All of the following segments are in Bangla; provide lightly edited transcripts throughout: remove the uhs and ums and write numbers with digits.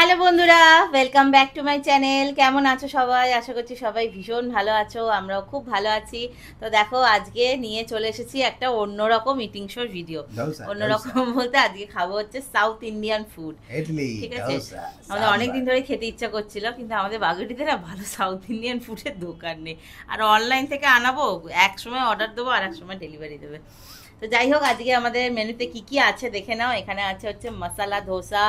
হ্যালো বন্ধুরা, welcome back to my channel. কেমন আছো সবাই? আশা করছি সবাই ভীষণ ভালো আছো, আমরাও খুব ভালো আছি। তো দেখো, আজকে নিয়ে চলে এসেছি একটা অন্যরকম ইটিং শোর ভিডিও। Dosa, অন্যরকম dosa, বলতে আজকে খাবো হচ্ছে সাউথ ইন্ডিয়ান ফুড। idli, ঠিক আছে, dosa, আমাদের অনেক দিন sambar. ধরে খেতে ইচ্ছা করছিল, কিন্তু আমাদের বাগুটিতে না ভালো সাউথ ইন্ডিয়ান ফুডের দোকান নেই। আর অনলাইন থেকে আনাবো, এক সময় অর্ডার দেবো আর এক সময় ডেলিভারি দেবে। তো যাই হোক, আজকে আমাদের মেনুতে কি কি আছে দেখে নাও। এখানে আছে হচ্ছে মশালা ধোসা,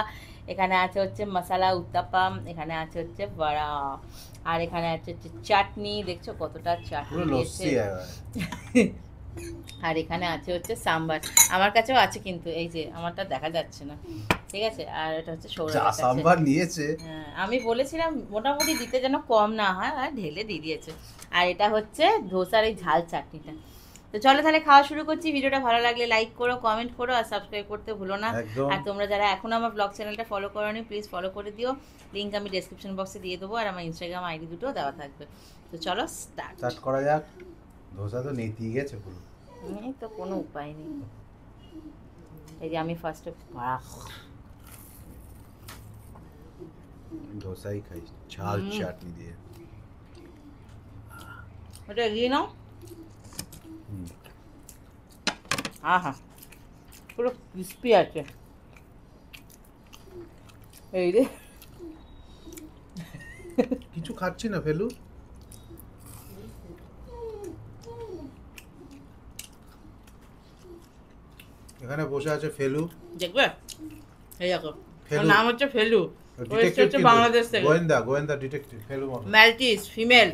এখানে আছে হচ্ছে মশালা উত্তাপাম, এখানে আছে হচ্ছে বড়া, আর এখানে আছে হচ্ছে চাটনি। দেখছো কতটা চাটনি পুরো দিয়েছে। লস্যি একবারে। আর এখানে আছে হচ্ছে সাম্বার। আমার কাছেও আছে, কিন্তু এই যে আমারটা দেখা যাচ্ছে না। ঠিক আছে, আর এটা হচ্ছে যা সৌরভের কাছে। সাম্বার নিয়েছে। হ্যাঁ, আমি বলেছিলাম মোটামুটি দিতে যেন কম না হয়, আর ঢেলে দিয়ে দিয়েছে। আর এটা হচ্ছে ধোসার এই ঝাল চাটনিটা। তো চলো তাহলে খাওয়া শুরু করছি। ভিডিওটা ভালো লাগলে লাইক করো, কমেন্ট করো, আর সাবস্ক্রাইব করতে ভুলো না। একদম। আর তোমরা যারা এখনো আমার ব্লগ চ্যানেলটা ফলো করোনি, প্লিজ ফলো করে দিও। লিঙ্ক আমি ডেসক্রিপশন বক্সে দিয়ে দেবো, আর আমার ইনস্টাগ্রাম আইডি দুটোও দেওয়া থাকবে। তো চলো স্টার্ট। স্টার্ট করা যাক। ধোসা তো নেতিয়ে গেছে পুরো। এই তো কোনো উপায় নেই। এই যে আমি ফার্স্টে ভাড়া। ধোসাই খাই ঝাল চাটনি দিয়ে। ওটা এগিয়ে নাও। হুম। হ্যাঁ হ্যাঁ, পুরো ক্রিস্পি আছে। এই রে, কিছু খাচ্ছি না ফেলু। এখানে বসে আছে ফেলু। দেখবে? এই দেখো, ওর ফেলু নাম হচ্ছে ফেলু। ও এসছে ডিটেকটিভ, হচ্ছে কিন্তু বাংলাদেশ থেকে। গোয়েন্দা গোয়েন্দা ডিটেকটিভ ফেলু মতো। ম্যালটিস ফিমেল।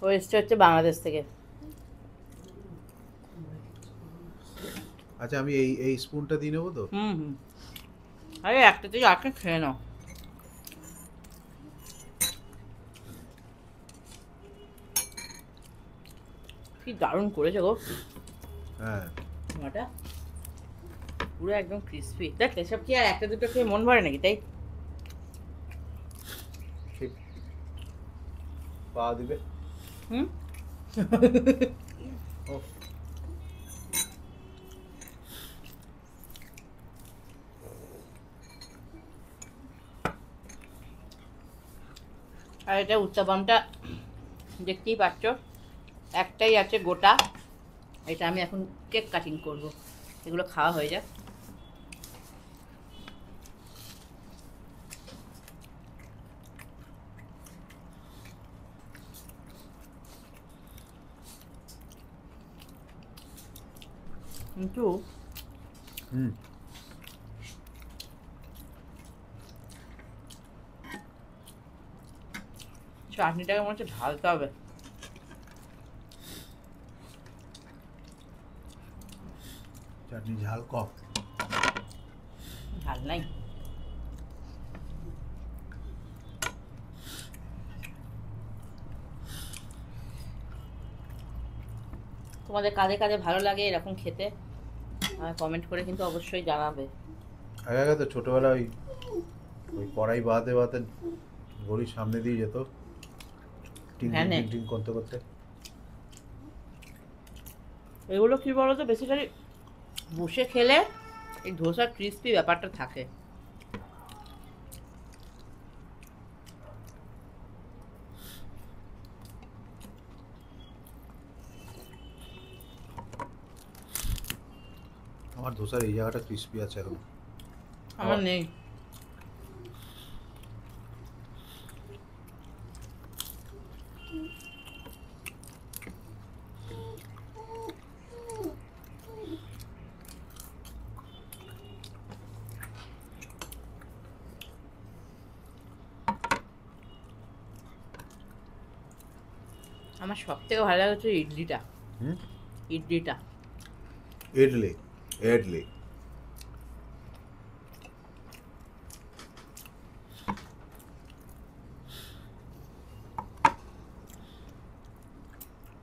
ও এসছে হচ্ছে বাংলাদেশ থেকে। আচ্ছা, আমি এই এই স্পুনটা দিয়ে নেবো তো? হুম হুম, আরে একটা থেকে আটকে খেয়ে নাও। কি দারুণ করেছে গো হ্যাঁ। মাটা, পুরো একদম ক্রিস্পি। দেখ, এসব কি আর একটা দুটো খেয়ে মন ভরে নাকি, তাই? ঠিক। পা দিবে। হুম। ও, আর এটা উত্তাপামটা দেখতেই পাচ্ছ, একটাই আছে গোটা। এটা আমি এখন কেক কাটিং করব, এগুলো খাওয়া হয়ে যাক। কিন্তু হুম। চাটনিটাকে মনে হচ্ছে ঢালতে হবে। চাটনি ঝাল কম। ঝাল নাই। তোমাদের কাঁধে কাঁধে ভালো লাগে এরকম খেতে, আর কমেন্ট করে কিন্তু অবশ্যই জানাবে। আগে আগে তো ছোটবেলায় ওই ওই কড়াই বাঁধতে বাঁধতে ঘড়ির সামনে দিয়ে যেত, টিং টিং ভ্যানে টিং টিং করতে করতে। এগুলো কি বলো তো, বেসিক্যালি বসে খেলে এই ধোসার ক্রিস্পি ব্যাপারটা থাকে। আমার ধোসার এই জায়গাটা ক্রিস্পি আছে এখন। আমার আবার নেই। আমার সব থেকে ভালো লাগে হচ্ছে ইডলিটা। হুম। ইডলিটা ইডলি, ইডলি।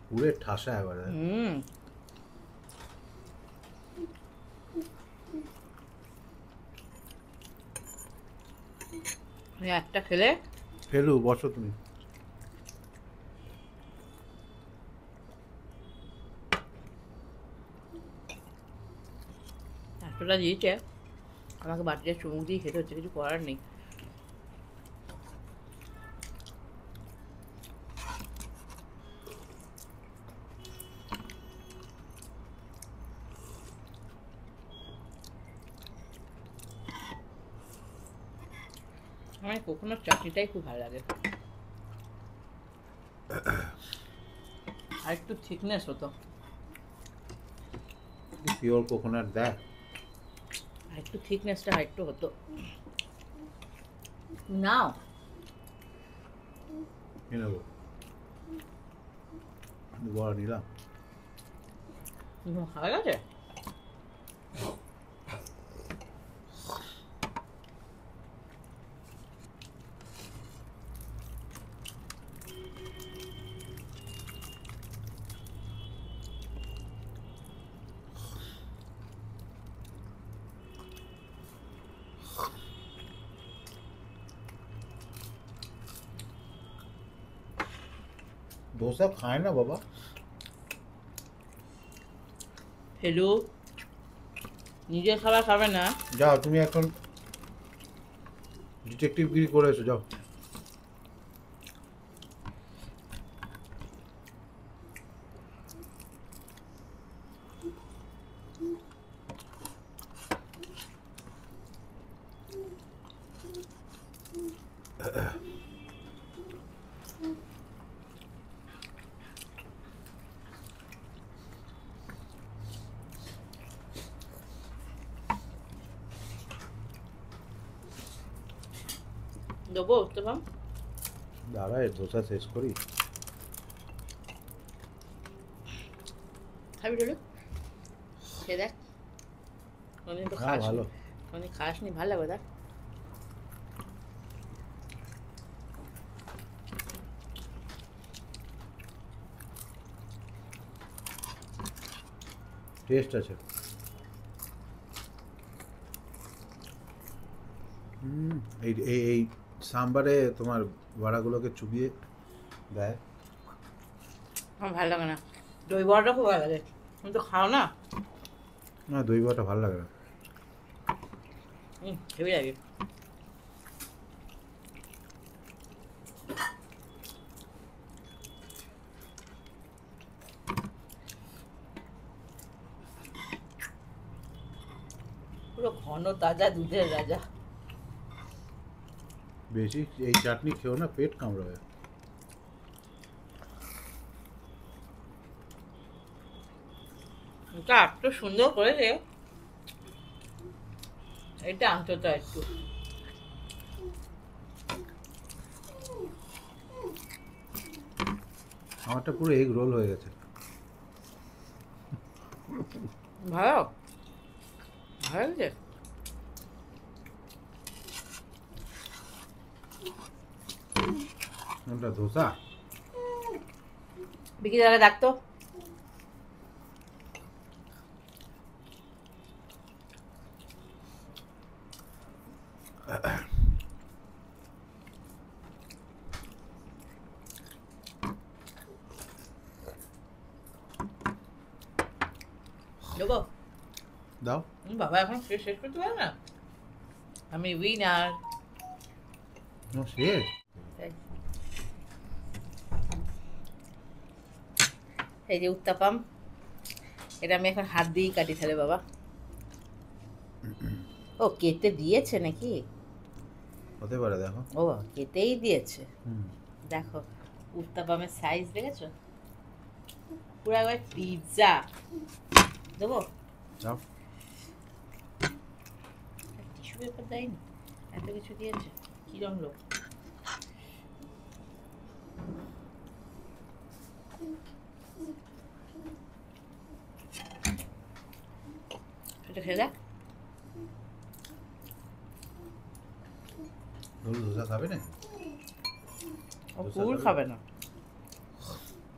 পুরে ঠাসা এবারে। হুম, এই একটা খেলে ফেলু বসো তুমি। এতটা দিয়েছে, আমাকে বাটিটা চুমুক দিয়ে খেতে হচ্ছে, কিছু করার নেই। আমার কোকোনাট চাটনিটাই খুব ভালো লাগে, আর একটু থিকনেস হতো, পিওর কোকোনাট দেয়। আর একটু থিকনেসটা আর একটু হতো। নাও কি নেবো? বড় নিলাম। ভালো লাগে। डोसा खाए ना बाबा। হেলো, নিজের খাবার খাবে না? যাও তুমি এখন ডিটেকটিভগিরি করে এসো, যাও। দেবো উত্তপম? দাঁড়া, এই ডোসা শেষ করি। খাবি ঢোলো, খেয়ে দেখ। কোনদিন তো হ্যাঁ খাস, ভালো। কোনদিন খাস নি, ভালো লাগবে দেখ। টেস্ট আছে। এই এই এই সাম্বারে তোমার বড়াগুলোকে চুবিয়ে দেয়। আমার ভালো লাগে না, দই বড়াটা খুব ভালো লাগে, তুমি তো খাও না। না, দই বড়াটা ভালো লাগে না। হেবি লাগে। পুরো ঘন তাজা দুধের রাজা। বেশি এই চাটনি খেও না, পেট কামড়াবে। এটা এত সুন্দর করেছে, এটা অন্তত একটু। আমারটা পুরো এগ রোল হয়ে গেছে। ভালো ভালো লাগছে। কোনটা, ধোসা? বিকি দাদা ডাকতো। দেবো? দাও। বাবা এখন শেষ করতে পারে না, আমি উইনার। ও শেষ। এই যে উত্তাপাম, এটা আমি এখন হাত দিয়েই কাটি তাহলে বাবা। ও কেটে দিয়েছে নাকি? হতে পারে, দেখো। ও কেটেই দিয়েছে। হুম। দেখো উত্তাপামের সাইজ দেখেছো, পুরো একবার পিৎজা। দেবো? দাও। টিস্যু পেপার দেয়নি, এত কিছু দিয়েছে, কিরম লোক। এটা খেয়ে দেখ। ধোসা খাবে না? ও ধোসা পুর খাবে? খাবে না।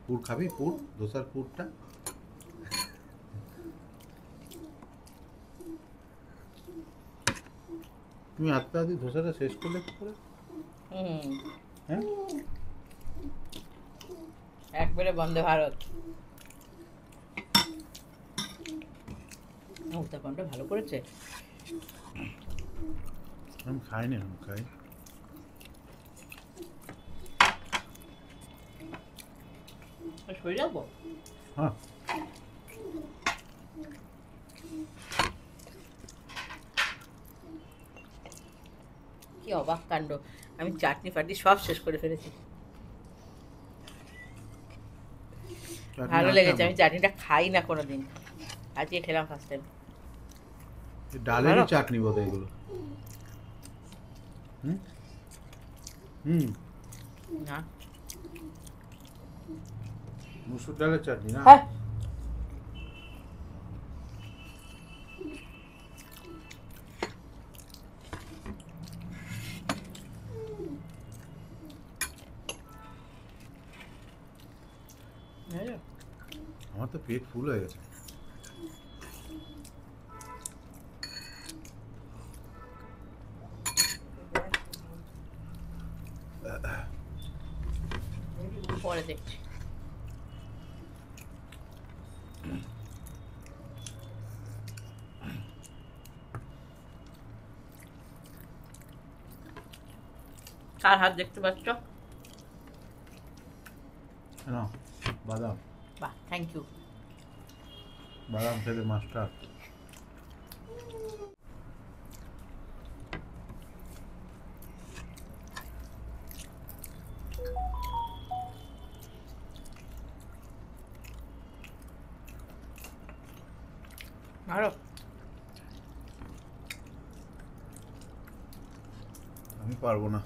পুর খাবি? পুর, ধোসার পুরটা। তুমি আস্তে আস্তে ধোসাটা শেষ করলে কি করে? হ্যাঁ, একবারে বন্দে ভারত। উত্তাপামটা ভালো করেছে, আমি খাইনি, আমি খাই। সরে যাবো। হ্যাঁ, কি অবাক কাণ্ড, আমি চাটনি ফাটনি সব শেষ করে ফেলেছি। চাটনি ভালো আছে লেগেছে, আমার। আমি চাটনিটা খাই না কোনোদিন, আজকে খেলাম ফার্স্ট টাইম। এই ডালেরই ভালো? চাটনি বোধ হয় এগুলো। হুম হুম, না মুসুর ডালের চাটনি না? হ্যাঁ, আমার তো পেট ফুল হয়ে গেছে। পরে দেখছি। কার হাত দেখতে পাচ্ছ? না, বাদাম, বাহ, থ্যাংক ইউ। বাদাম খেতে মাস্টার। ভালো। আমি পারবো না,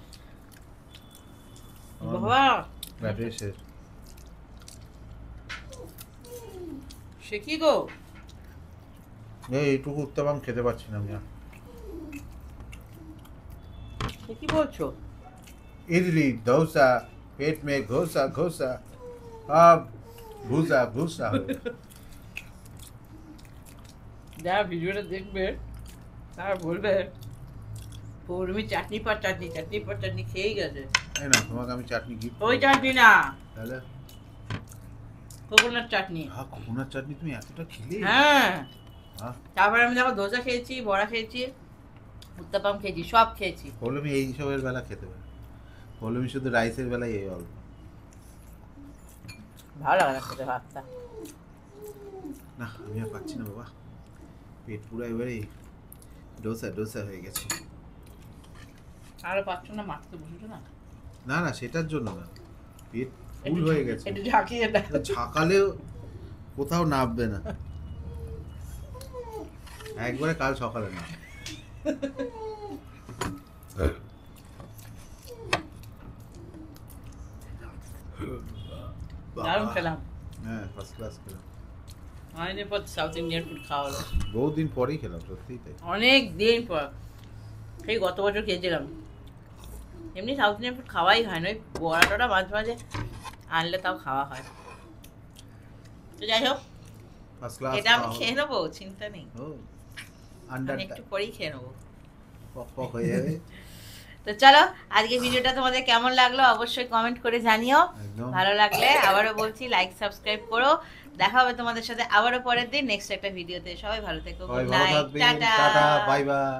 আমার বাবা, ব্যাটারি শেষ। সে কি গো? এইটুকু উত্তাপাম খেতে পারছি না আমি আর। সে কি বলছো? इडली डोसा पेट में घोसा घोसा अब भूसा भूसा हो गया। যারা ভিডিওটা দেখবে তারা বলবে পৌর্ণমি চাটনি পর চাটনি, চাটনি পর চাটনি খেয়েই গেছে। এই না, তোমাকে আমি চাটনি গিফট ওই চাটনি না, তাহলে। কোকোনাট চাটনি। হ্যাঁ, কোকোনাট চাটনি তুমি এতটা খেলে? হ্যাঁ, হ্যাঁ, তারপরে আমি দেখো ধোসা খেয়েছি, বড়া খেয়েছি, উত্তাপাম খেয়েছি, সব খেয়েছি। পৌলমি এই সবের বেলা খেতে পারে, পৌলমি শুধু রাইসের বেলায় এই অল্প। ভালো লাগে না খেতে ভাতটা। না, আমি আর পাচ্ছি না বাবা, পেট পুরো এবারে ডোসা ডোসা হয়ে গেছে। আরো পাচ্ছ না, মারতে বসেছো না? না না, সেটার জন্য না, পেট ফুল হয়ে গেছে। একটু ঝাঁকিয়ে দেয়। ছাকালেও কোথাও নামবে না, একবারে কাল সকালে না। দারুণ খেলাম। হ্যাঁ, ফার্স্ট ক্লাস খেলাম। অনেকদিন পর সাউথ ইন্ডিয়ান ফুড খাওয়া হলো। বহুদিন পরেই খেলাম, সত্যিই তাই। অনেক দিন পর, সেই গত বছর খেয়েছিলাম। এমনি সাউথ ইন্ডিয়ান ফুড খাওয়াই হয় না, ওই বড়া টড়া মাঝে মাঝে আনলে তাও খাওয়া হয়। তো যাই হোক, ফার্স্ট ক্লাস এটা আমি খেয়ে নেবো, চিন্তা নেই, ও আমি আন্ডার একটু পরেই খেয়ে নেবো। পক পক হয়ে যাবে। তো চলো, আজকে ভিডিওটা তোমাদের কেমন লাগলো অবশ্যই কমেন্ট করে জানিও। একদম। ভালো লাগলে আবারও বলছি লাইক সাবস্ক্রাইব করো। দেখা হবে তোমাদের সাথে আবারও পরের দিন নেক্সট একটা ভিডিওতে। সবাই ভালো থেকো, সবাই গুড ভালো নাইট, থাকবেন, টাটা, বাই বাই।